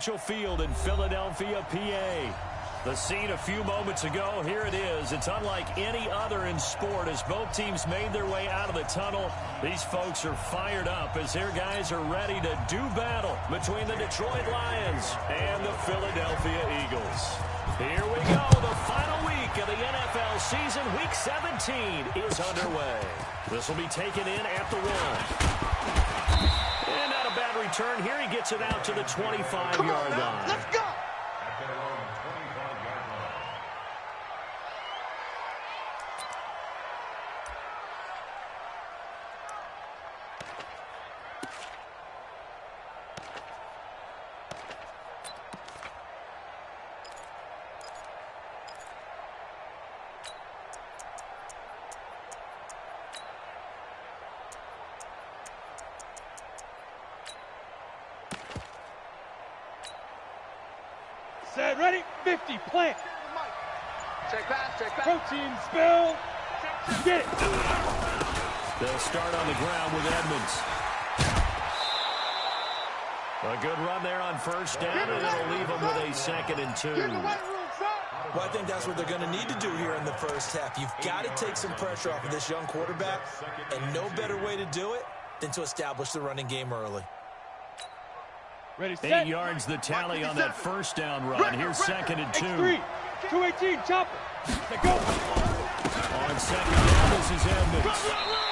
Field in Philadelphia, PA. The scene a few moments ago, here it is. It's unlike any other in sport as both teams made their way out of the tunnel. These folks are fired up as their guys are ready to do battle between the Detroit Lions and the Philadelphia Eagles. Here we go. The final week of the NFL season, Week 17, is underway. This will be taken in at the 1. And not a bad return here. He gets it out to the 25-yard line. Let's go. Set, ready, 50, plant. Check pass. Protein spill. Get it. They'll start on the ground with Edmonds. A good run there on first down, and it'll leave them with a 2nd and 2. Well, I think that's what they're going to need to do here in the first half. You've got to take some pressure off of this young quarterback, and no better way to do it than to establish the running game early. Ready, set. 8 yards the tally on that first down run. Here's 2nd and 2. X3, 218, chopper. Let go. On 2nd down, this is Edmonds.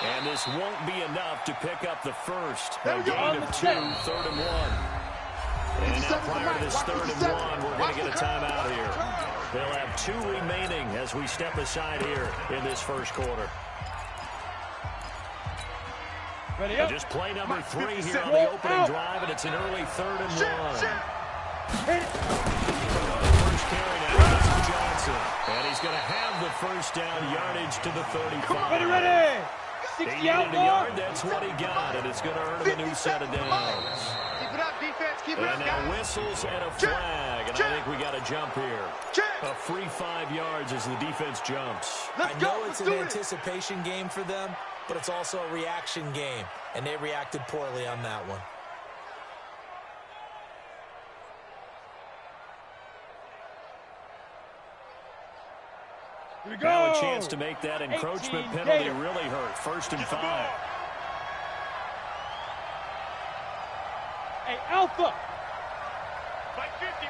And this won't be enough to pick up the first. A gain of 2, 3rd and 1. And now prior to this 3rd and 1, we're going to get a timeout here. They'll have 2 remaining as we step aside here in this first quarter. Ready up. Just play number 3 here on the opening drive, and it's an early 3rd and 1. Hit it. First carry now, this is Johnson. And he's going to have the first down yardage to the 35. Ready. 60 He out needed a yard, that's what he got, and it's going to earn him a new set of downs. Keep it up, defense. Keep it up, And now whistles and a flag, and I think we got a jump here. A free 5 yards as the defense jumps. I know it's an anticipation game for them, but it's also a reaction game, and they reacted poorly on that one. Here we go. Now a chance to make that encroachment penalty really hurt. 1st and 5. Hey, Alpha. Mike 50.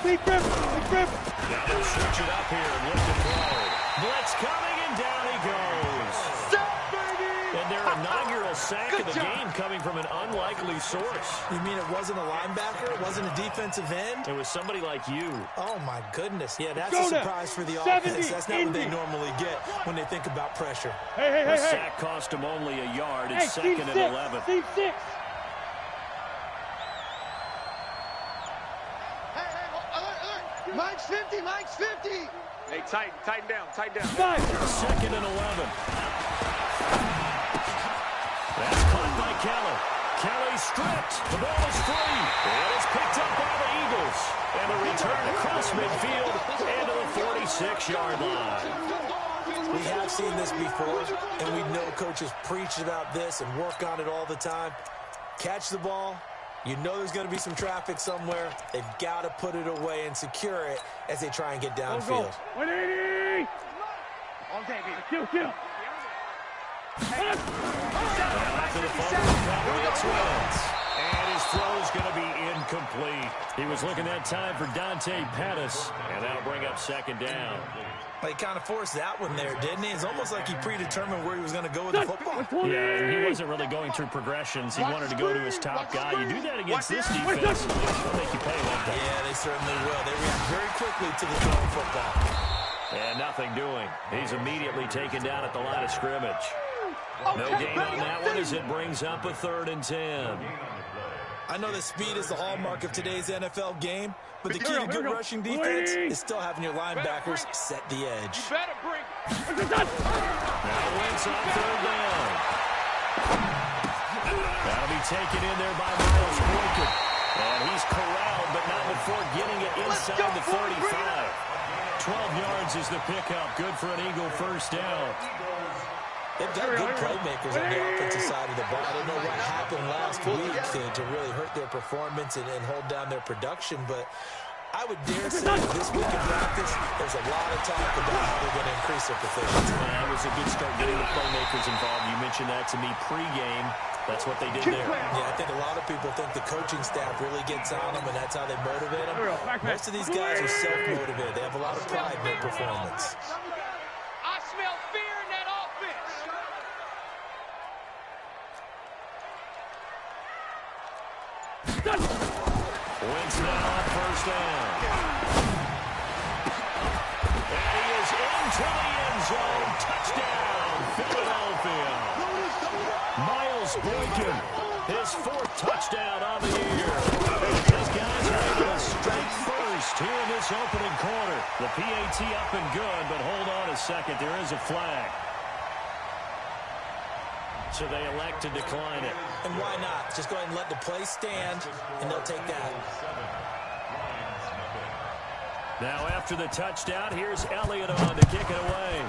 Big grip. Now they'll switch it up here and look to throw. Blitz coming, and down he goes. And their inaugural sack of the game coming from an unlikely source. You mean it wasn't a linebacker? It wasn't a defensive end? It was somebody like you. Oh, my goodness. Yeah, that's a surprise for the offense. That's not what they normally get when they think about pressure. The sack cost him only a yard. It's 2nd and 11. Team 6. Hey, Mike's 50. Hey, tighten down. 2nd and 11. That's caught by Kelly. Kelly stripped. The ball is free. It is picked up by the Eagles. And a return across midfield and to the 46-yard line. We have seen this before, and we know coaches preach about this and work on it all the time. Catch the ball. You know there's going to be some traffic somewhere. They've got to put it away and secure it as they try and get downfield. 180. Kill. Back to the fumble recovery, it's Wentz. And his throw's going to be incomplete. He was looking that time for Dante Pettis, and that'll bring up 2nd down. He kind of forced that one there, didn't he? It's almost like he predetermined where he was going to go with the football. Yeah, he wasn't really going through progressions. He wanted to go to his top guy. You do that against this defense, they'll make you pay, won't they? Yeah, they certainly will. They react very quickly to the thrown football. And nothing doing. He's immediately taken down at the line of scrimmage. No gain on that one as it brings up a 3rd and 10. I know that speed is the hallmark of today's NFL game, but the key to good rushing defense is still having your linebackers set the edge. You better bring. Now Wentz on 3rd down. That'll be taken in there by Miles Boykin. And he's corralled, but not before getting it inside the 35. 12 yards is the pickup. Good for an Eagle first down. They've got good playmakers on the offensive side of the ball. I don't know what happened last week to really hurt their performance and hold down their production, but I would dare say this week in practice, there's a lot of talk about how they're going to increase their proficiency. That was a good start getting the playmakers involved. You mentioned that to me pregame. That's what they did there. Yeah, I think a lot of people think the coaching staff really gets on them, and that's how they motivate them. Most of these guys are self-motivated. They have a lot of pride in their performance. I smell fear in that offense. Wentz now on first down. And he is into the end zone. Touchdown, Philadelphia. Miles Boykin, his 4th touchdown on the year. These guys are able to strike first here in this opening quarter. The PAT up and good, but hold on a second. There is a flag. So they elect to decline it. And why not? Just go ahead and let the play stand, and they'll take that. Now after the touchdown, here's Elliott on to kick it away.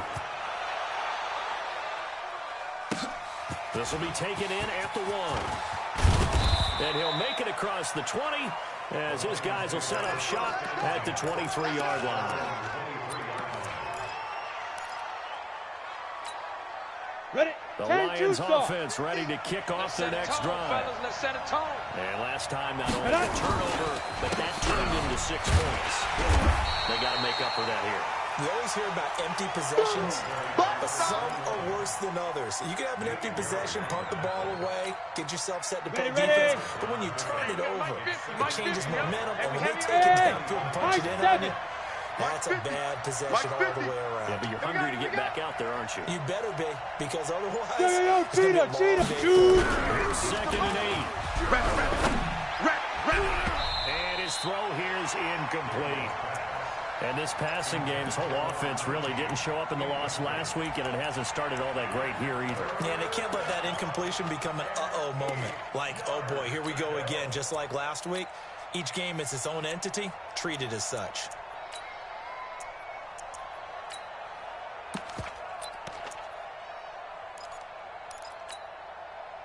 This will be taken in at the 1. And he'll make it across the 20 as his guys will set up shop at the 23-yard line. Ready? The Lions offense ready to kick off their next drive. And last time, not only a turnover, but that turned into 6 points. They got to make up for that here. We always hear about empty possessions, but some are worse than others. You can have an empty possession, punt the ball away, get yourself set to play defense, but when you turn it over, it changes momentum, and when they take it downfield and punch it in on you, that's a bad possession all the way around. Yeah, but you're hungry to get back out there, aren't you? You better be, because otherwise, Cheetah. Here's 2nd and 8. And his throw here is incomplete. And this passing game's whole offense really didn't show up in the loss last week, and it hasn't started all that great here either. Yeah, they can't let that incompletion become an uh-oh moment. Like, oh boy, here we go again, just like last week. Each game is its own entity, treated as such.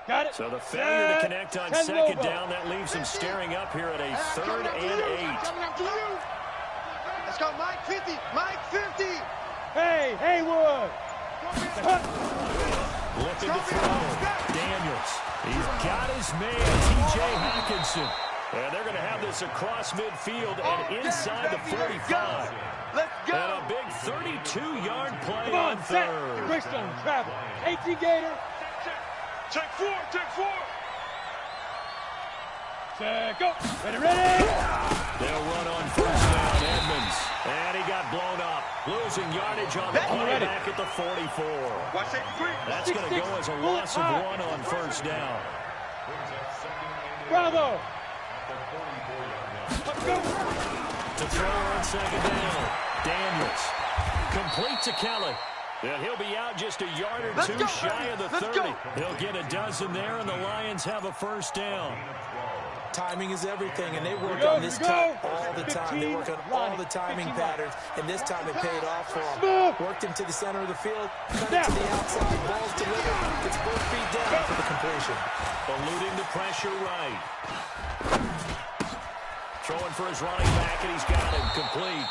Got it. So the failure to connect on 2nd down, that leaves them staring up here at a 3rd and 8. Let's go, Mike 50. Mike 50. Hey, Haywood. Looking to throw. Daniels. He's got his man, T.J. Hawkinson. And they're going to have this across midfield and inside the 45. Let's go. And a big 32-yard play Come on, on set. 3rd. Brixton, travel. 18 Gator. Check 4. Check, go. Ready. They'll run on first down, Edmonds. And he got blown up. Losing yardage on the play back at the 44. That's going to go as a loss of 1 on first down. Bravo. Let's go. To throw on 2nd down. Daniels. Complete to Kelly. And he'll be out just a yard or two shy of the 30. He'll get a dozen there, and the Lions have a first down. Timing is everything, and they work on this cut all the time. They work on all the timing patterns, and this time it paid off for them. Worked him to the center of the field, cut it to the outside, ball's delivered, gets both feet down for the completion. Eluding the pressure right. Throwing for his running back, and he's got it complete.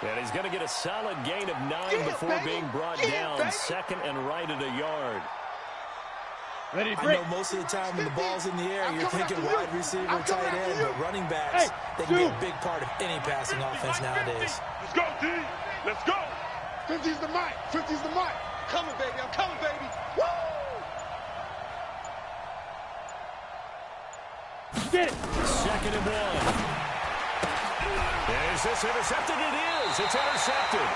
And he's going to get a solid gain of 9 before being brought down. 2nd and right at a yard. Ready, I know most of the time when the ball's in the air, you're thinking wide receiver, tight end, but running backs, they can be a big part of any passing offense nowadays. Let's go, D. Let's go. 50's the mic. 50's the mic. Coming, baby. I'm coming, baby. Woo! Get it. 2nd and 1. Is this intercepted? It is. It's intercepted.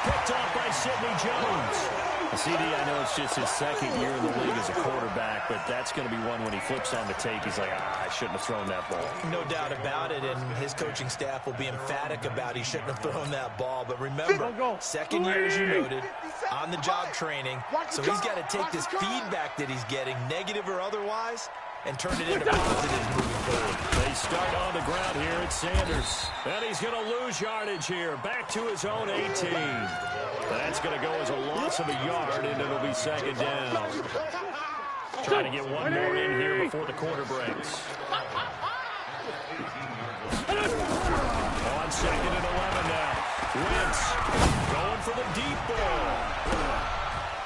Picked off by Sidney Jones. CD, I know it's just his 2nd year in the league as a quarterback, but that's going to be one when he flips on the tape, he's like, I shouldn't have thrown that ball. No doubt about it, and his coaching staff will be emphatic about he shouldn't have thrown that ball. But remember, 2nd year, as you noted, on-the-job training, so he's got to take this feedback that he's getting, negative or otherwise, and turn it into positives moving forward. They start on the ground here at Sanders. And he's going to lose yardage here. Back to his own 18. That's going to go as a loss of a yard, and it'll be second down. Trying to get one more in here before the quarter breaks. On second and 11 now. Wentz going for the deep ball.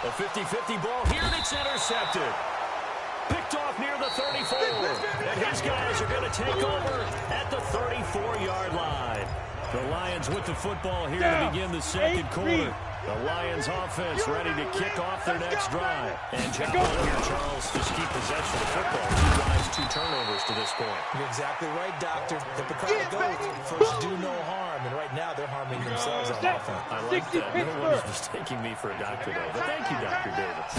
A 50-50 ball here, and it's intercepted. Picked off near the 34. And his guys are going to take over at the 34-yard line. The Lions with the football here to begin the second quarter. The Lions offense ready to kick off their next drive. And job on here, Charles, just keep possession of the football. 2 drives, 2 turnovers to this point. You're exactly right, Doctor. Hippocratic oath, first do no harm, and right now they're harming themselves on offense. I like that. No one is mistaking me for a doctor, though. But thank you, Dr. Davis.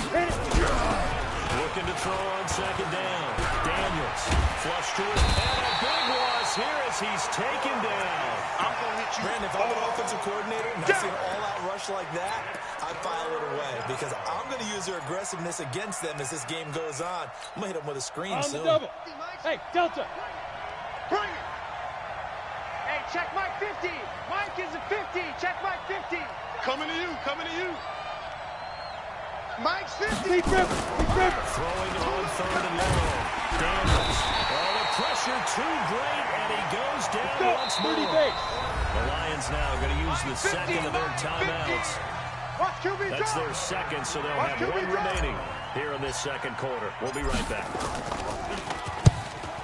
Looking to throw on second down. Daniels, flush to it, and a big loss here as he's taken down. I'm going to hit you. Brandon, if I'm an offensive coordinator and I see an all-out rush like that, I file it away because I'm going to use their aggressiveness against them as this game goes on. I'm going to hit them with a screen soon. Double. Hey, Delta. Bring it. Hey, check Mike 50. Mike is a 50. Check Mike 50. Coming to you. Coming to you. Mike's 50. Deep river. Deep river. Throwing on third and long. Daniels. Oh, the pressure too great, and he goes down once more. The Lions now are going to use the second of their timeouts. That's their second, so they'll have one remaining here in this second quarter. We'll be right back.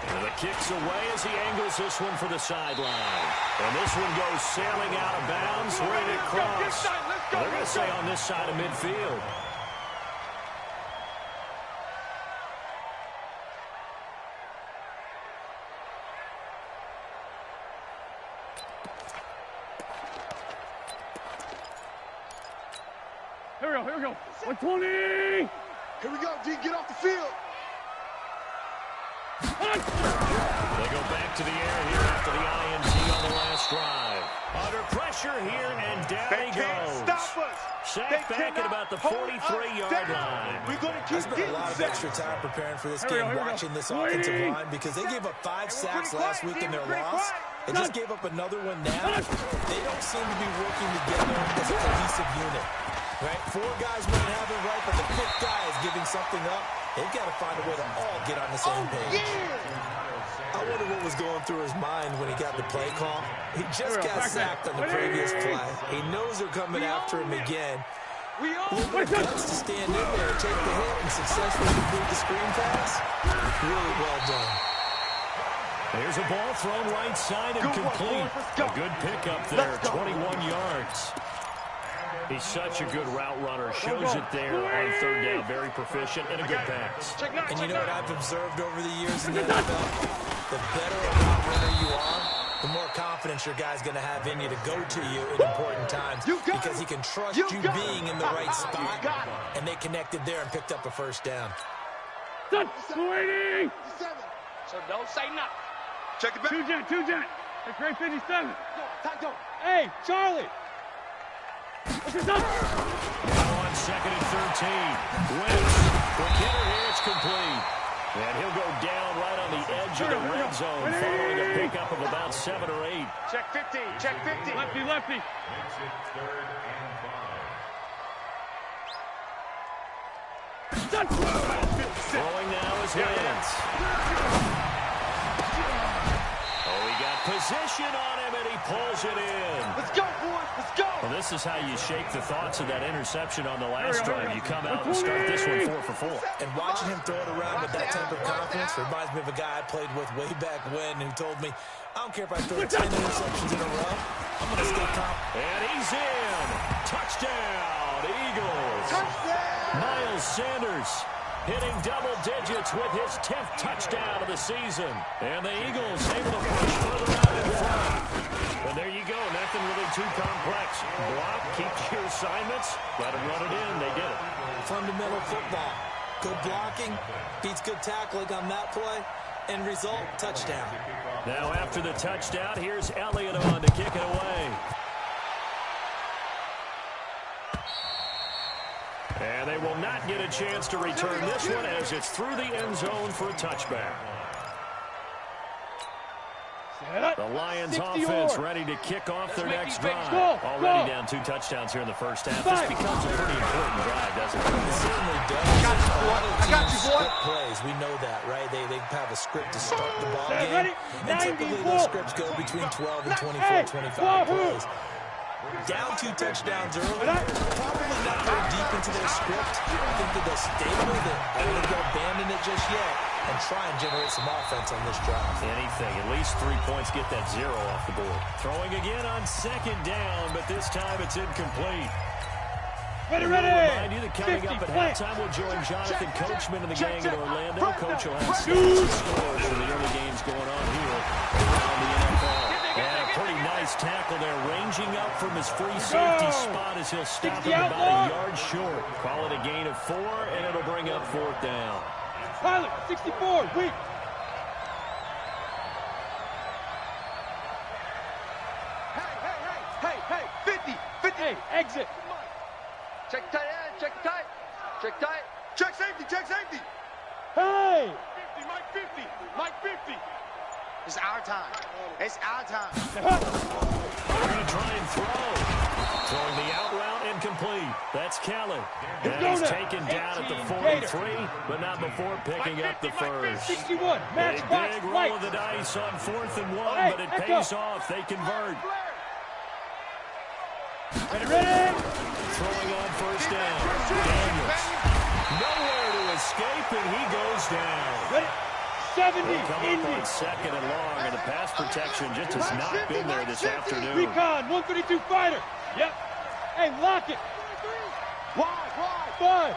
And the kick's away as he angles this one for the sideline. And this one goes sailing out of bounds. Where did it cross? Well, they're going to say on this side of midfield. Here we go. 120. Here we go, D. Get off the field. They go back to the air here after the INT on the last drive. Under pressure here, and down he goes. Stop us. Sacked back at about the 43-yard line. We're going to I keep spent a getting lot of sacks. extra time preparing for this game, watching this offensive line, because they gave up 5 sacks last week in their loss. They just gave up another one now. They don't seem to be working together as a cohesive unit. Right? 4 guys might have it right, but the 5th guy is giving something up. They've got to find a way to all get on the same page. I wonder what was going through his mind when he got the play call. He just got sacked on the previous play. He knows they're coming after him again. A little bit of guts to stand in there, take the hit, and successfully complete the screen pass. Really well done. There's a ball thrown right side and complete. A good pickup there, 21 yards. He's such a good route runner. Shows it there on third down. Very proficient and a good pass. And you know what I've observed over the years in the NFL? The better a route runner you are, the more confidence your guy's going to have in you to go to you in important times because he can trust you being in the right spot, and they connected there and picked up a first down. Waiting. So don't say nothing. Check it back. Two jet. That's grade 57. Hey, Charlie. What's this up? Now on second and 13. Wentz. Quick hitter here. It's complete. And he'll go down right on the edge of the red zone following a pickup of about 7 or 8. Check 50. Check 50. Lefty. Throwing now is Wentz. Oh, he got position on him, and he pulls it in. Let's go, boys. Let's go. Well, this is how you shake the thoughts of that interception on the last drive. You come out and start this one 4 for 4. And watching him throw it around with that type of confidence reminds me of a guy I played with way back when who told me, I don't care if I throw 10 interceptions in a row, I'm going to stay confident. And he's in. Touchdown, Eagles. Touchdown. Miles Sanders hitting double digits with his 10th touchdown of the season. And the Eagles able to push further out in front. And there you go. Nothing really too complex. Block, keep your assignments, let them run it in. They did it. Fundamental football. Good blocking, beats good tackling on that play. End result, touchdown. Now after the touchdown, here's Elliott on to kick it away. And they will not get a chance to return this one as it's through the end zone for a touchback. The Lions offense ready to kick off their next drive. Already down 2 touchdowns here in the first half. This becomes a pretty important drive, doesn't it? It certainly does. I got you, boy. Plays, we know that, right? They have a script to start the ball game. And typically those scripts go between 12 and 24, 25 plays. Down 2 touchdowns early, probably not very deep into their script. I think that they'll stay with it. I don't think they'll abandon it just yet and try and generate some offense on this drive. Anything, at least 3 points, get that 0 off the board. Throwing again on 2nd down, but this time it's incomplete. Ready. Remind you that coming up at halftime, we'll join Jonathan Coachman and the gang in Orlando. Coach will have scores from the early games going on here around the NFL. And a pretty nice tackle there, ranging up from his free safety spot as he'll stop him about a yard short. Call it a gain of 4, and it'll bring up 4th down. Pilot, 64, weak. Hey, 50. Hey, exit. Check tight end, check tight. Check tight. Check safety. Hey. 50, Mike 50. It's our time. They're going to try and throw. Throwing the out route incomplete. That's Kelly. And he's taken down at the 43, but not before picking up the first. 61. Match A box big roll right. of the dice on 4th and 1, but it pays off. They convert. Ready. Throwing on 1st down. Daniels. Nowhere to escape, and he goes down. Ready. 70. They'll come up on 2nd and long, and the pass protection just has not been there this afternoon. Recon, 132 fighter. Yep. Hey, lock it. Wide. 5.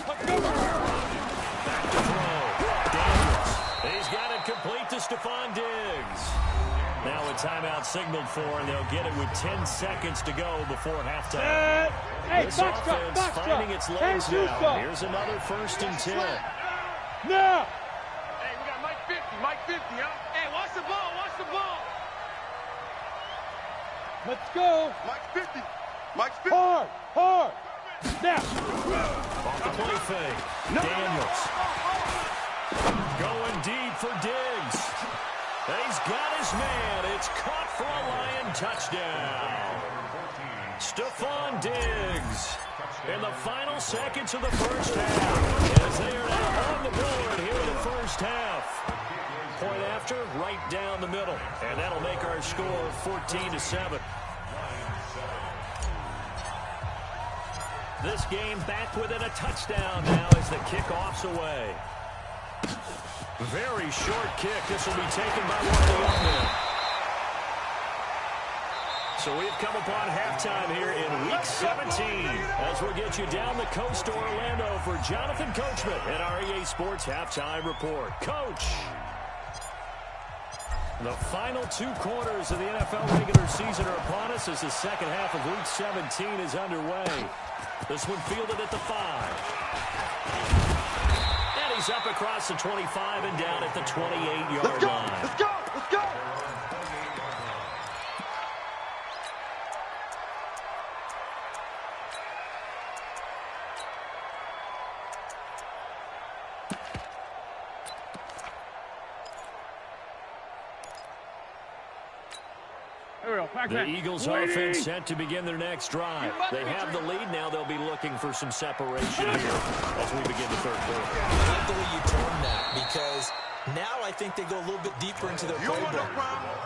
Back to throw. Daniels. He's got it complete to Stephon Diggs. Now a timeout signaled for, and they'll get it with 10 seconds to go before halftime. Hey, This box offense drop. finding its legs now. Here's another 1st and 10. Now. Hey, we got Mike 50, huh? Hey, watch the ball. Let's go. Mike 50. Hard. Now. Off the play fake. Daniels. Going deep for Diggs. He's got his man. It's caught for a Lion touchdown. Stephon Diggs in the final seconds of the first half as they are now on the board here in the first half. Point after, right down the middle. And that'll make our score 14-7. This game back within a touchdown now as the kickoff's away. Very short kick. This will be taken by one of the young men. So we've come upon halftime here in Week 17 as we'll get you down the coast to Orlando for Jonathan Coachman at our EA Sports Halftime Report. Coach. The final 2 quarters of the NFL regular season are upon us as the second half of Week 17 is underway. This one fielded at the 5. And he's up across the 25 and down at the 28-yard line. Let's go. The Eagles offense set to begin their next drive. They have the lead now. They'll be looking for some separation here as we begin the 3rd quarter. I like the way you term that because now I think they go a little bit deeper into their playbook.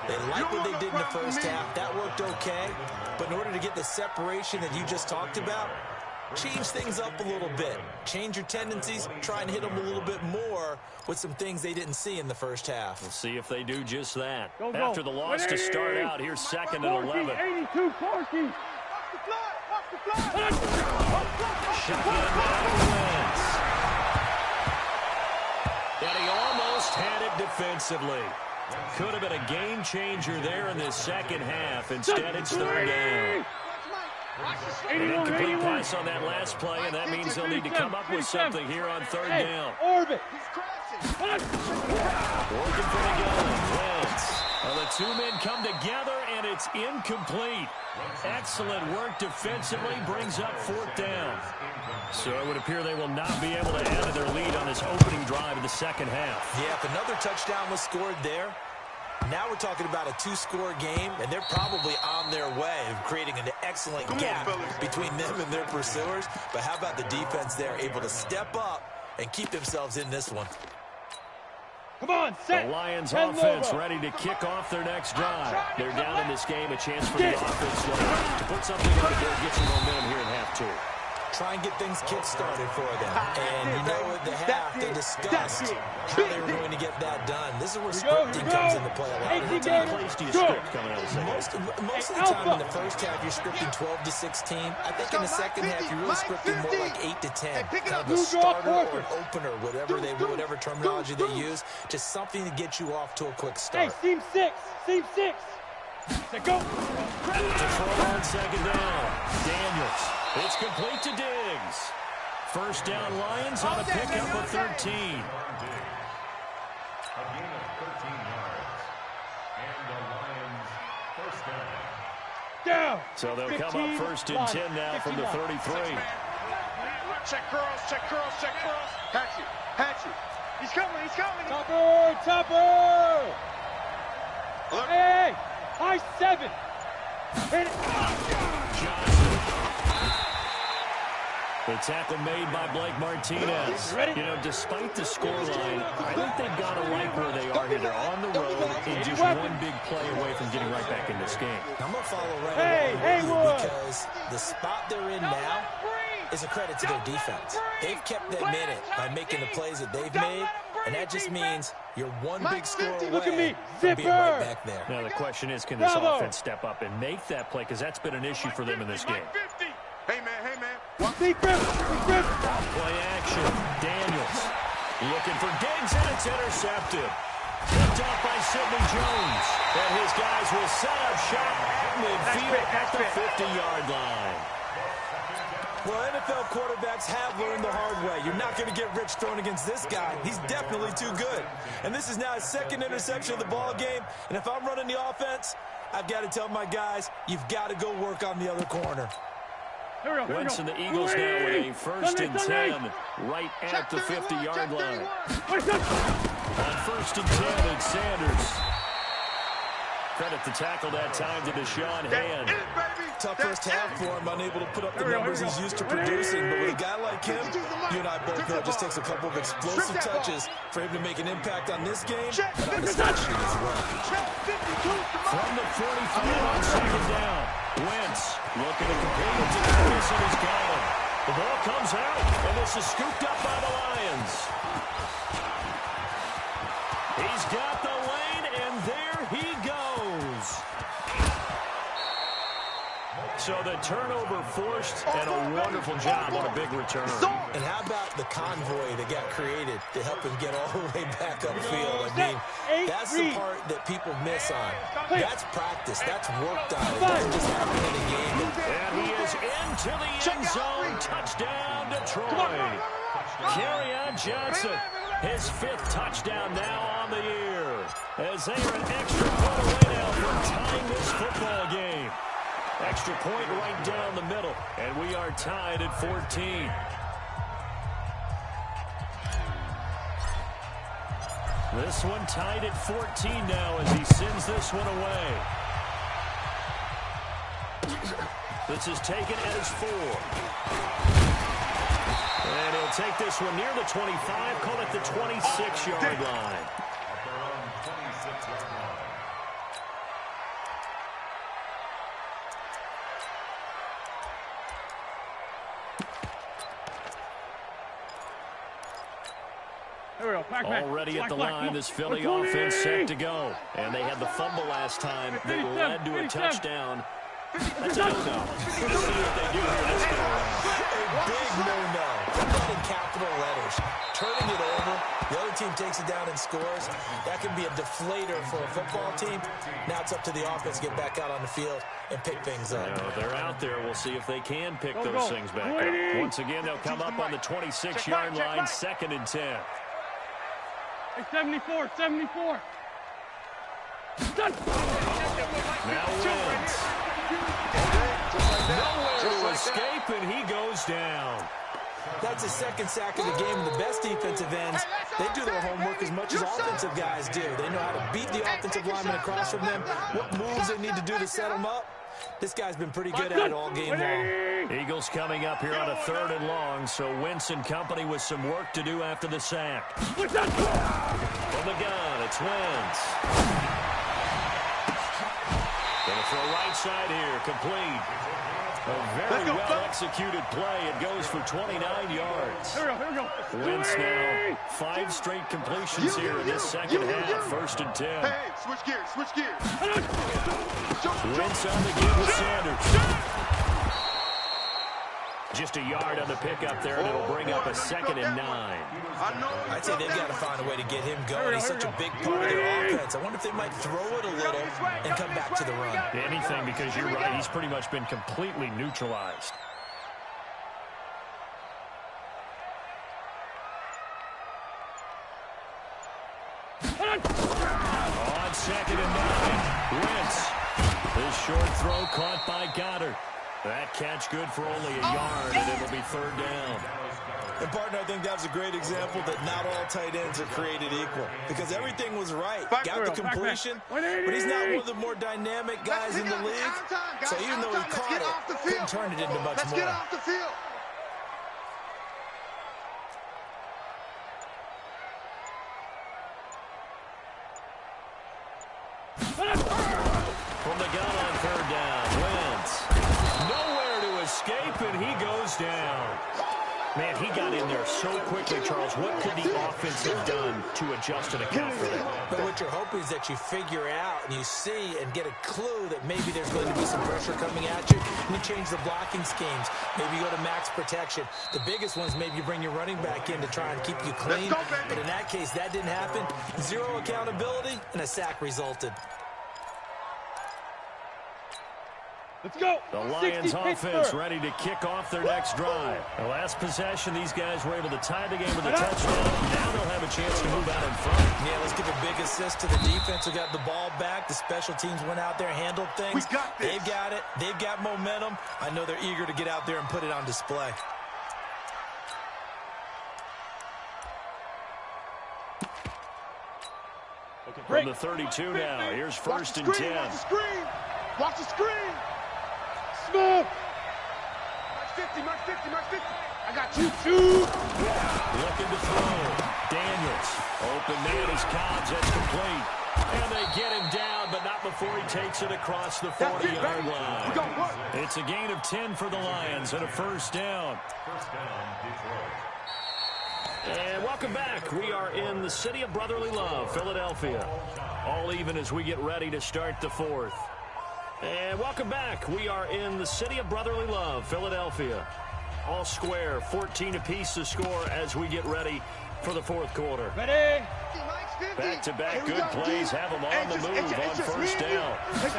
They like what they did in the first half. That worked okay. But in order to get the separation that you just talked about, change things up a little bit. Change your tendencies. Try and hit them a little bit more with some things they didn't see in the first half. We'll see if they do just that. After the loss to start out, here's 2nd and 11. 82, Corky. Shotgun Wentz. And he almost had it defensively. Could have been a game changer there in this second half. Instead, it's 3rd down. An incomplete pass on that last play, and that means they'll need to come up with something here on 3rd down. Orbit. Working for the gun. Wentz. Well, the two men come together, and it's incomplete. Excellent work defensively, brings up 4th down. So it would appear they will not be able to add to their lead on this opening drive of the second half. Yeah, if another touchdown was scored there, now we're talking about a 2-score game, and they're probably on their way of creating an excellent gap between them and their pursuers. But how about the defense there, able to step up and keep themselves in this one? Come on, set. The Lions offense ready to kick off their next drive. They're down in this game, a chance for the offense to put something on the board, get some momentum here in half 2. Try and get things kick-started for them. And you know at the half, they discussed how they were going to get that done. This is where scripting comes into play a lot. How many plays do you script coming out of the second? Most of the time in the first half, you're scripting 12 to 16. I think in the second half, you're really scripting more like 8 to 10. Kind of a starter or an opener, whatever terminology they use. Just something to get you off to a quick start. Hey, seam 6. Seam 6. Set, go. To throw on second down. Daniels. It's complete to Diggs. First down, Lions on a pickup of 13. Down. So they'll come up first and 10 now from the 33. Check cross, check cross, check cross. Hatch it, hatch it. He's coming, he's coming. Topper. Hey, high 7. Hit it. Johnson. The tackle made by Blake Martinez. You know, despite the scoreline, I think they've got to like where they are here. They're on the road and just one big play away from getting right back in this game. I'm going to follow right along with you because the spot they're in now is a credit to their defense. They've kept them in it by making the plays that they've made, and that just means you're one big score away from being right back there. Now the question is, can this offense step up and make that play? Because that's been an issue for them in this game. Hey, man, hey, man. Play action. Daniels looking for Diggs, and it's intercepted. Picked off by Sidney Jones. And his guys will set up shop at midfield at the 50-yard line. Well, NFL quarterbacks have learned the hard way. You're not going to get rich throwing against this guy. He's definitely too good. And this is now his second interception of the ball game. And if I'm running the offense, I've got to tell my guys, you've got to go work on the other corner. Wentz and the Eagles now with a first and 10 right at the 50-yard line. On first and 10, it's Sanders. Credit the tackle that time to Deshaun Hand. Tough first half for him, unable to put up the numbers he's used to producing. But with a guy like him, you and I both know it just takes a couple of explosive touches for him to make an impact on this game and on the stat sheet as well. From the 45 on second down, Wentz looking to complete it to Davis, and he's got him. The ball comes out, and this is scooped up by the Lions. He's got the lane, and there he goes. So the turnover forced, and a wonderful job on a big return. And how about the convoy that got created to help him get all the way back upfield? I mean, that's the part that people miss on. That's practice. That's worked on. It doesn't just happen in a game. And he is into the end zone. Touchdown, Detroit. Kerryon Johnson, his 5th touchdown now on the year. As they are an extra point away now from tying this football game. Extra point right down the middle, and we are tied at 14. This one tied at 14 now as he sends this one away. This is taken as 4. And he'll take this one near the 25, call it the 26-yard line. Already at the line, this Philly offense set to go. And they had the fumble last time that led to a touchdown. That's a no-no. We'll see what they do here this go around. A big no-no. Put that in capital letters. Turning it over, the other team takes it down and scores. That can be a deflator for a football team. Now it's up to the offense to get back out on the field and pick things up. They're out there. We'll see if they can pick those things back up. Once again, they'll come up on the 26-yard line, 2nd and 10. Hey, 74. Now Wentz. Nowhere to escape, and he goes down. That's the second sack of the game, and the best defensive ends, they do their homework as much as offensive guys do. They know how to beat the offensive lineman across from them, what moves they need to do to set them up. This guy's been pretty good at it all game long. Eagles coming up here on a 3rd and long, so Wentz and company with some work to do after the sack. From the gun, it's Wentz. Going to throw right side here, complete. A very well-executed play. It goes for 29 yards. Here we go. Wentz now 5 straight completions here in this second half. 1st and 10. Hey, switch gears. Wentz on the give with Sanders. Just a yard on the pickup there, and it'll bring up a 2nd and 9. I'd say they've got to find a way to get him going. He's such a big part of their offense. I wonder if they might throw it a little and come back to the run. Anything, because you're right. He's pretty much been completely neutralized. On 2nd and 9, Wentz. His short throw caught by Goddard. That catch good for only a yard, and it'll be 3rd down. And, partner, I think that's a great example that not all tight ends are created equal. Because everything was right. Got the completion, but he's not one of the more dynamic guys in the league. So even though he caught it, couldn't turn it into much more. Get off the field. From the gun on 3rd down, Wentz. Nowhere to escape, and he goes down. Man, he got in there so quickly, Charles. What could the offense have done to adjust and account for that? But what you're hoping is that you figure out and you see and get a clue that maybe there's going to be some pressure coming at you, and you change the blocking schemes. Maybe you go to max protection. The biggest one is maybe you bring your running back in to try and keep you clean. But in that case, that didn't happen. 0 accountability, and a sack resulted. Let's go. The Lions offense ready to kick off their next drive. The last possession, these guys were able to tie the game with a touchdown. Now they'll have a chance to move out in front. Yeah, let's give a big assist to the defense who got the ball back. The special teams went out there, handled things. We got this. They've got it. They've got momentum. I know they're eager to get out there and put it on display. From the 32 now, here's 1st and 10. Watch the screen. Watch the screen. Smoke. Mark 50. I got you. Looking to throw. Daniels. Open man is Cobbs. That's complete. And they get him down, but not before he takes it across the 40-yard line. It's a gain of 10 for the Lions and a 1st down. And welcome back. We are in the city of brotherly love, Philadelphia. All even as we get ready to start the 4th. And welcome back. We are in the city of brotherly love, Philadelphia. All square, 14 apiece to score as we get ready for the 4th quarter. Ready. Back-to-back good plays have them on the move on 1st down. They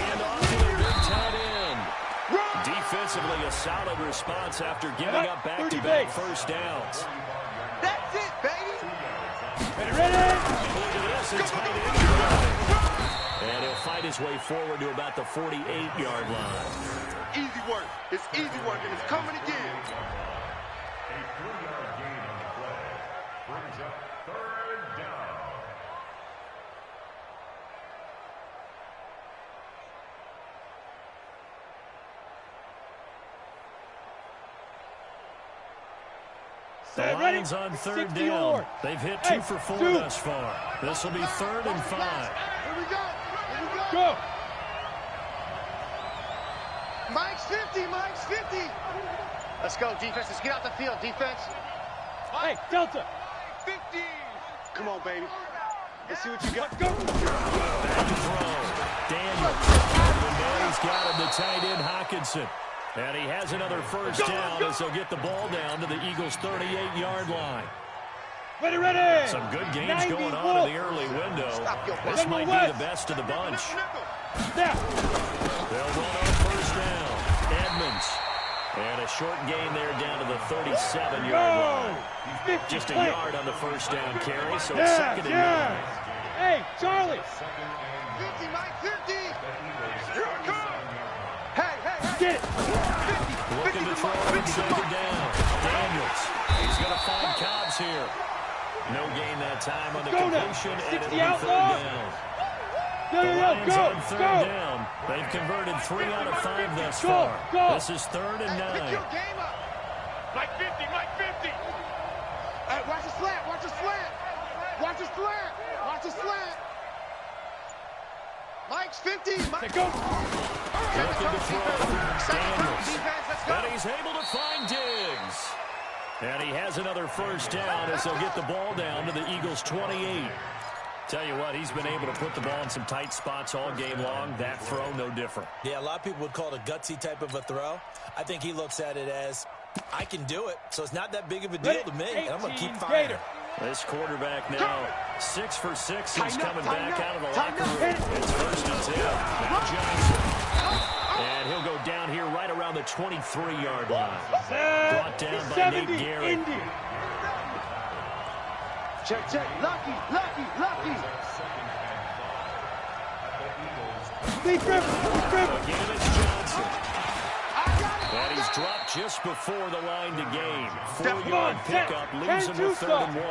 hand off to their big tight end. Defensively, a solid response after giving up back-to-back 1st downs. That's it, baby. Ready. Look at this, it's tight end. And he'll fight his way forward to about the 48-yard line. Easy work. It's easy work, and it's coming again. A 3-yard gain on the play brings up 3rd down. The Lions on 3rd down. They've hit 2 for 4 thus far. This will be 3rd and 5. Here we go. Go. Mike's 50. Let's go, defense. Let's get out the field, defense. Hey, Delta. 50. Come on, baby. Let's see what you got. Go. Back to throw. Daniels. He's got him, the tight end, Hockenson. And he has another 1st down as they'll get the ball down to the Eagles' 38-yard line. Ready. Some good games going on in the early window. This might be the best of the bunch. Snap. They'll run on 1st down. Edmonds. And a short gain there down to the 37-yard line. Just a yard on the 1st down carry, so it's 2nd and 9. Hey, Charlie. 50, Mike, 50. Here I come. Hey. Get it. 50. Looking to throw and take it down. Daniels. He's going to find Cobbs here. No gain that time on the completion, and it'll be third down. The Lions on third down. They've converted 3 out of 5 thus far. This is 3rd and 9. Pick your game up. Mike 50, Mike 50. Hey, watch the slant, watch the slant. Watch the slant, watch the slant. Mike's 50, Mike. Go. Looking to throw. Daniels. And he's able to find Diggs. And he has another first down as they'll get the ball down to the Eagles' 28. Tell you what, he's been able to put the ball in some tight spots all game long. That throw, no different. Yeah, a lot of people would call it a gutsy type of a throw. I think he looks at it as, I can do it, so it's not that big of a deal to me, and I'm going to keep firing. This quarterback now, 6 for 6 since coming back out of the locker room. It's 1st and 10. Now Johnson. And he'll go down here right around the 23-yard line. Brought down by Nate Gary. Check. Lucky. Again, it's Johnson. And he's dropped just before the line to gain. 4-yard pickup leaves him with 3rd and 1.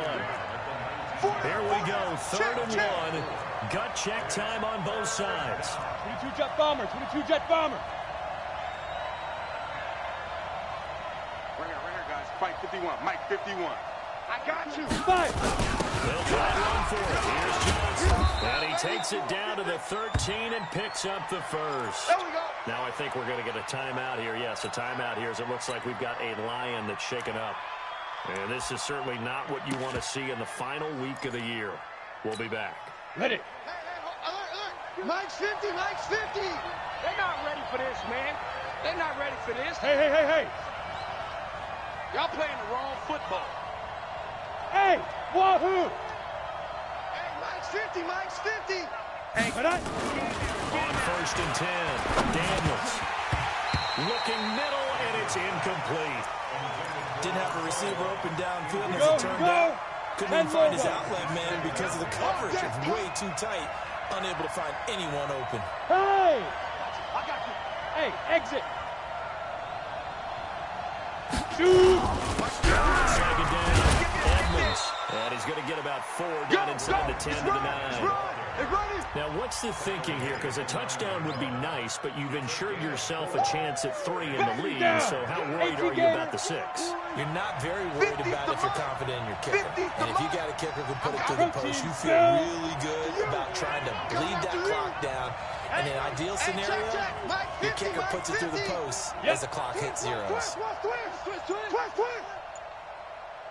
Here we go, 3rd and 1. Gut check time on both sides. 22 jet bomber. Ringer, guys. Fight 51. Mike 51. I got you. 5. They'll try to run for it. Here's Johnson. And he takes it down to the 13 and picks up the first. There we go. Now I think we're going to get a timeout here. Yes, a timeout here as it looks like we've got a Lion that's shaken up. And this is certainly not what you want to see in the final week of the year. We'll be back. Ready. Hey, Mike's 50. They're not ready for this, man. They're not ready for this. Hey. Y'all playing the wrong football. Hey, wahoo. Hey, Mike's 50. Hey, but on 1st and 10, Daniels. Looking middle, and it's incomplete. Didn't have a receiver open downfield, as it turned out. Couldn't even find his outlet man because of the coverage. It's way too tight. Unable to find anyone open. Hey! I got you. Hey, exit. Shoot! Second down, Edmonds. And he's going to get about 4 down inside the 10 to the 9. Now, what's the thinking here? Because a touchdown would be nice, but you've ensured yourself a chance at 3 in the lead. So how worried are you about the 6? You're not very worried about if you're confident in your kicker. And if you got a kicker who can put it through the post, you feel really good about trying to bleed that clock down. In an ideal scenario, your kicker puts it through the post as the clock hits zeros.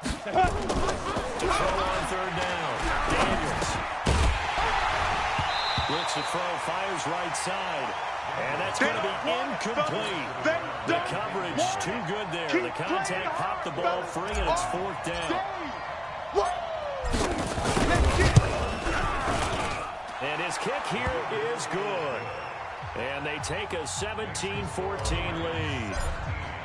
To throw on 3rd down, Daniels. Looks to throw, fires right side. And that's going to be incomplete. The coverage too good there. The contact popped the ball free, and it's 4th down. And his kick here is good. And they take a 17-14 lead.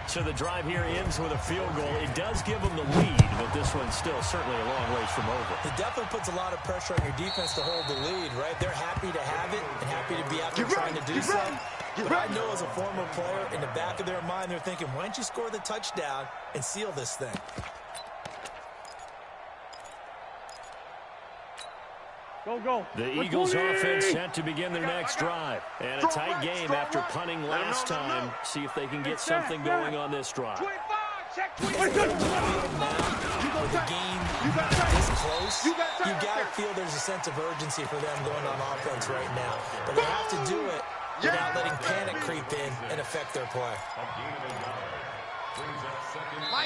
So the drive here ends with a field goal. It does give them the lead, but this one's still certainly a long ways from over. It definitely puts a lot of pressure on your defense to hold the lead, right? They're happy to have it and happy to be out there trying to do so. But I know as a former player, in the back of their mind, they're thinking, why don't you score the touchdown and seal this thing? Go. The Eagles offense set to begin their next drive. And a tight game after punting last time. See if they can get something going on this drive. 25, check 25. With the game this close, you got to feel there's a sense of urgency for them going on offense right now. But they have to do it without letting panic creep in and affect their play.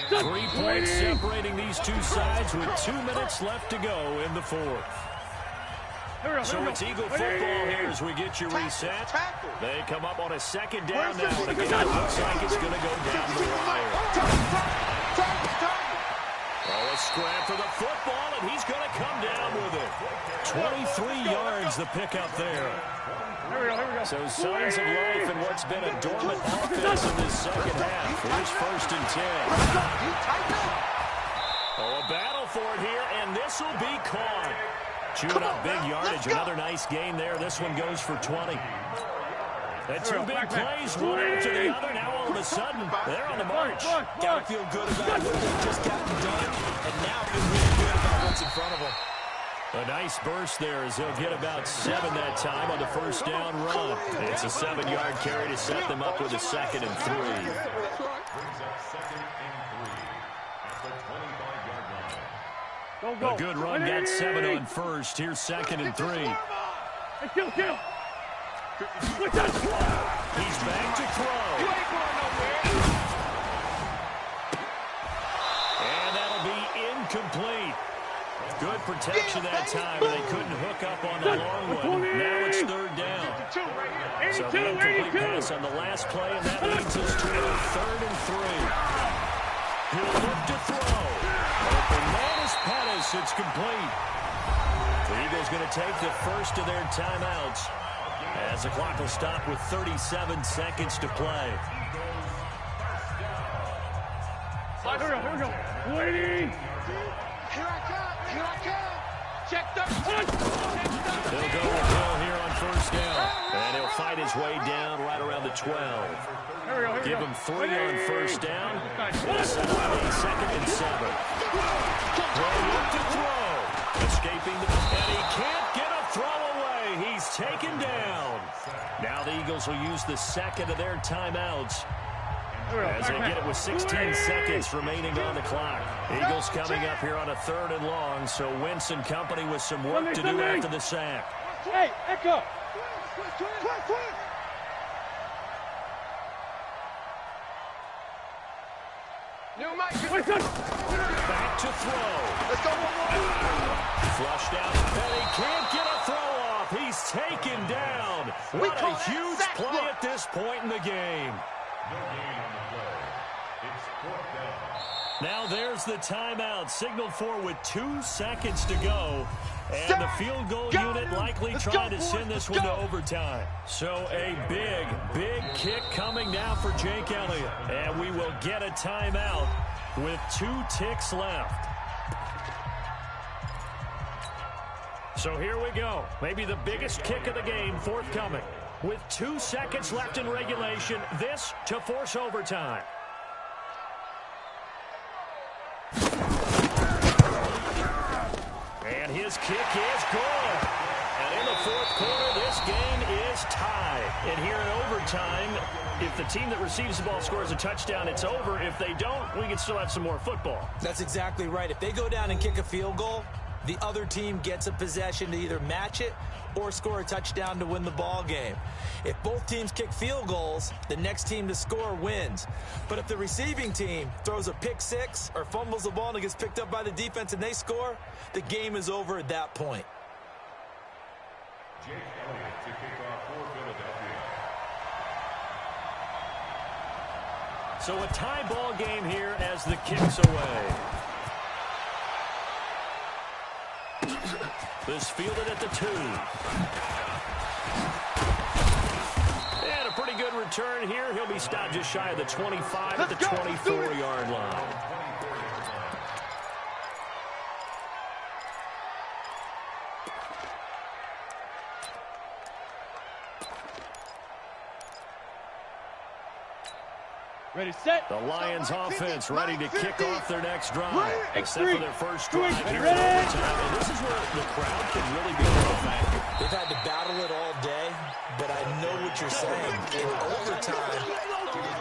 3 points separating these two sides with 2 minutes left to go in the 4th. So it's Eagle football here as we get you reset. They come up on a 2nd down now. And again, it looks like it's going to go down the wire. Oh, a scrap for the football, and he's going to come down with it. 23 yards the pickup there. So signs of life in what's been a dormant offense in this second half. Here's 1st and 10. Oh, a battle for it here, and this will be caught. Chewing up big yardage. Another nice gain there. This one goes for 20. The two big plays, one after the other. Now all of a sudden, they're on the march. Got to feel good about what they've just gotten done, and now feel really good about what's in front of them. A nice burst there as they'll get about 7 that time on the first down run. It's a 7-yard carry to set them up with a 2nd and 3. Brings up 2nd and 3 at the 25-yard line. A good run, got 7 on first. Here's 2nd and 3. Hey, kill. He's back to throw. You ain't going nowhere. And that'll be incomplete. Good protection that time, and they couldn't hook up on the long one. Now it's 3rd down. So the incomplete pass on the last play, and that leads us to a 3rd and 3. He'll look to throw. Open man is Pettis. It's complete. The Eagles going to take the first of their timeouts as the clock will stop with 37 seconds to play. Here we go. Waiting. Here I come. Check the He'll go with Hill here on first down. And he'll fight his way down right around the 12. Here we go. Give him 3 on first down. We'll set up a 2nd and 7. They'll look to throw. Escaping the... And he can't get a throw away. He's taken down. Now the Eagles will use the 2nd of their timeouts as they get it with 16 seconds remaining on the clock. Eagles coming up here on a 3rd and long, so Wentz and company with some work to do after the sack. Hey, Echo. New Mike. Back to throw. Let's go. Flushed out, and he can't get a throw off. He's taken down. What a huge play at this point in the game. No gain on the play. It's 4th down. Now there's the timeout, signaled for with 2 seconds to go. And the field goal unit likely trying to send this one to overtime. So a big kick coming now for Jake Elliott. And we will get a timeout with 2 ticks left. So here we go. Maybe the biggest kick of the game forthcoming. With 2 seconds left in regulation, this to force overtime. And his kick is good. And in the 4th quarter, this game is tied. And here in overtime, if the team that receives the ball scores a touchdown, it's over. If they don't, we can still have some more football. That's exactly right. If they go down and kick a field goal, the other team gets a possession to either match it or score a touchdown to win the ball game. If both teams kick field goals, the next team to score wins. But if the receiving team throws a pick 6 or fumbles the ball and it gets picked up by the defense and they score, the game is over at that point. Jake Elliott to kick off for Philadelphia. So a tie ball game here as the kick's away. This fielded at the 2. And a pretty good return here. He'll be stopped just shy of the 25 at the 24-yard line. Ready, set. The Lions offense ready to kick off their next drive. Except for their first drive here in Ready. overtime. And this is where the crowd can really be a factor. They've had to battle it all day, but I know what you're saying. In overtime,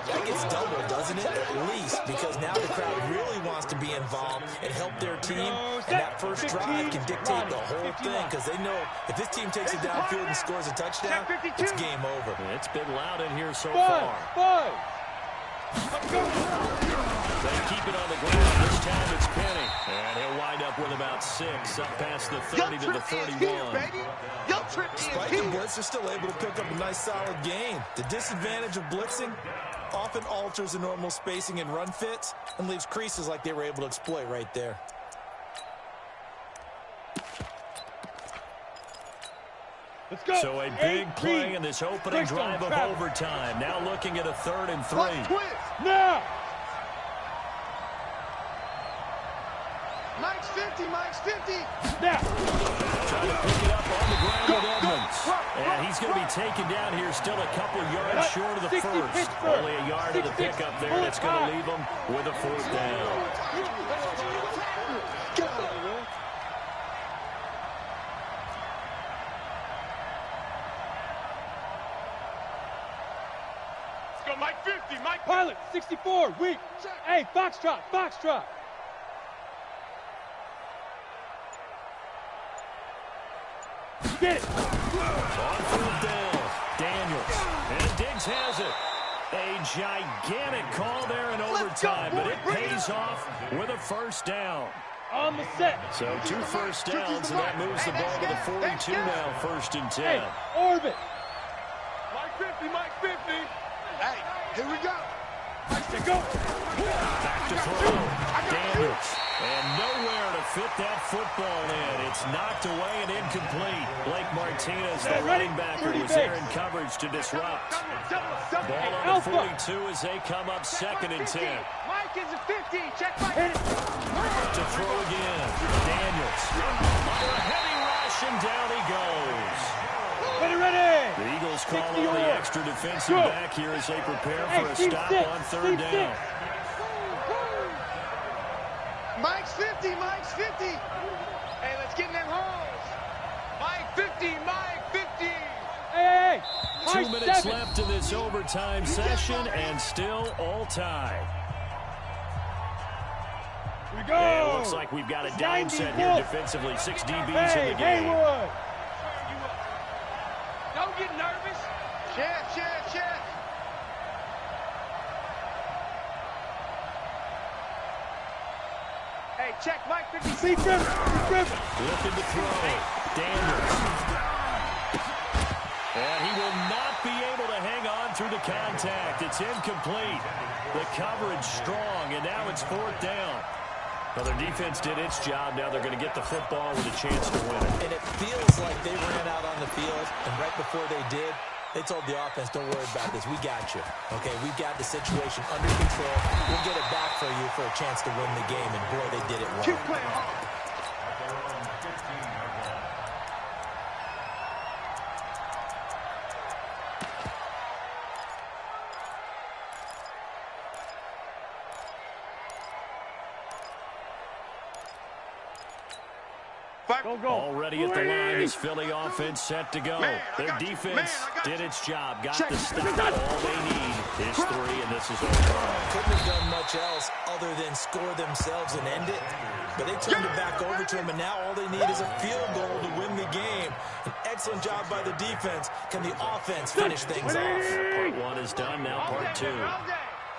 that gets doubled, doesn't it? At least, because now the crowd really wants to be involved and help their team. And that first drive can dictate the whole thing, because they know if this team takes it downfield and scores a touchdown, it's game over. It's been loud in here so far. They keep it on the ground. This time it's Penny. And he'll wind up with about 6 up past the 30 to the 31. Despite the blitz, they're still able to pick up a nice solid gain. The disadvantage of blitzing often alters the normal spacing and run fits and leaves creases like they were able to exploit right there. Let's go. So a big play in this opening drive of overtime. Now looking at a 3rd and 3. Now. Mike's 50. Now. Trying to taken down here, still a couple yards short of the first. Only a yard of the pickup there, and it's going to leave them with a 4th down. Let's go, Mike 50, Mike. Pilot, 64, weak. Hey, foxtrot, foxtrot. Get it. On 4th down, Daniels. And Diggs has it. A gigantic call there in overtime, but it pays off with a 1st down. On the set. So 2 first downs, and that moves the ball to the 42 now, 1st and 10. Hey, orbit. Mike 50, Mike 50. Hey, here we go. Go. Back to throw. Daniels. And nowhere to fit that football in. It's knocked away and incomplete. Blake Martinez, the linebacker, was there in coverage to disrupt. Ball on the 42 as they come up 2nd and 10. Mike is a 50. Check Mike. To throw again. Daniels. Under a heavy rush, and down he goes. Ready. The Eagles call on the extra defensive back here as they prepare for a stop on 3rd down. Mike's 50, Mike's 50. Hey, let's get in them holes. Mike 50, Mike 50. Hey. 2 minutes left in this overtime session, and still all tied. Here we go. And it looks like we've got a dime set here defensively. 6 DBs in the game. Haywood. Don't get nervous. Chef. Hey, check Mike 50. See Griffin. Looking to throw. Daniels. And he will not be able to hang on through the contact. It's incomplete. The coverage strong, and now it's 4th down. Well, their defense did its job. Now they're going to get the football with a chance to win it. And it feels like they ran out on the field, and right before they did, they told the offense, don't worry about this. We got you. Okay, we've got the situation under control. We'll get it back for you for a chance to win the game, and boy, they did it well. Keep playing hard. Already at the line, this Philly offense set to go. Their defense did its job, got the stop. All they need is 3, and this is over. Couldn't have done much else other than score themselves and end it. But they turned it back over to him, and now all they need is a field goal to win the game. An excellent job by the defense. Can the offense finish things off? Part 1 is done, now part 2.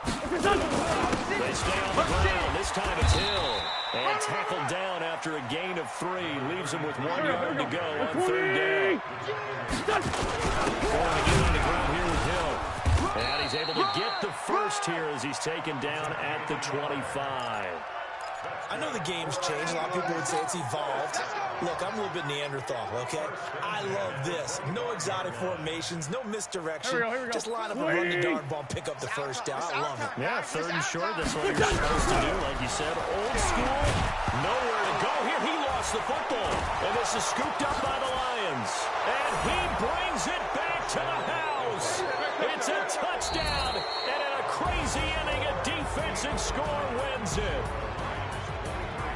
They stay on the ground. This time it's Hill. And tackled down after a gain of 3. Leaves him with 1 yard to go on 3rd down. Going to get on the ground here with Hill. And he's able to get the first here as he's taken down at the 25. I know the game's changed. A lot of people would say it's evolved. Look, I'm a little bit Neanderthal, okay? I love this. No exotic formations, no misdirection. Here we go. Just line up and run the darn ball, pick up the first down. I love it. Yeah, 3rd and short. That's what you're supposed to do. Like you said, old school. Nowhere to go here. He lost the football. And this is scooped up by the Lions. And he brings it back to the house. It's a touchdown. And in a crazy inning, a defensive score wins it.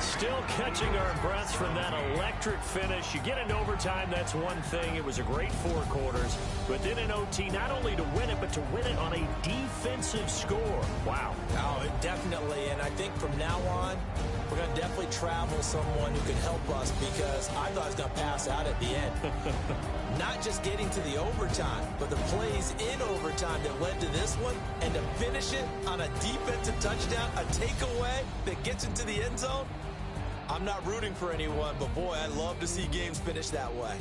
Still catching our breaths from that electric finish. You get into overtime, that's one thing. It was a great 4 quarters. But then in OT, not only to win it, but to win it on a defensive score. Wow. Oh, definitely. And I think from now on, we're going to definitely travel someone who can help us, because I thought I was going to pass out at the end. Not just getting to the overtime, but the plays in overtime that led to this one, and to finish it on a defensive touchdown, a takeaway that gets into the end zone. I'm not rooting for anyone, but boy, I love to see games finish that way.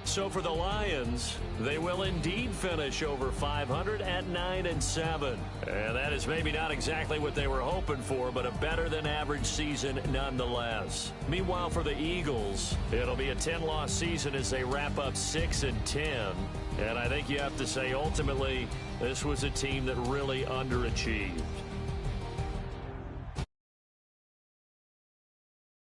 So for the Lions, they will indeed finish over 500 at 9-7. And that is maybe not exactly what they were hoping for, but a better than average season nonetheless. Meanwhile, for the Eagles, it'll be a 10-loss season as they wrap up 6-10. And I think you have to say, ultimately, this was a team that really underachieved.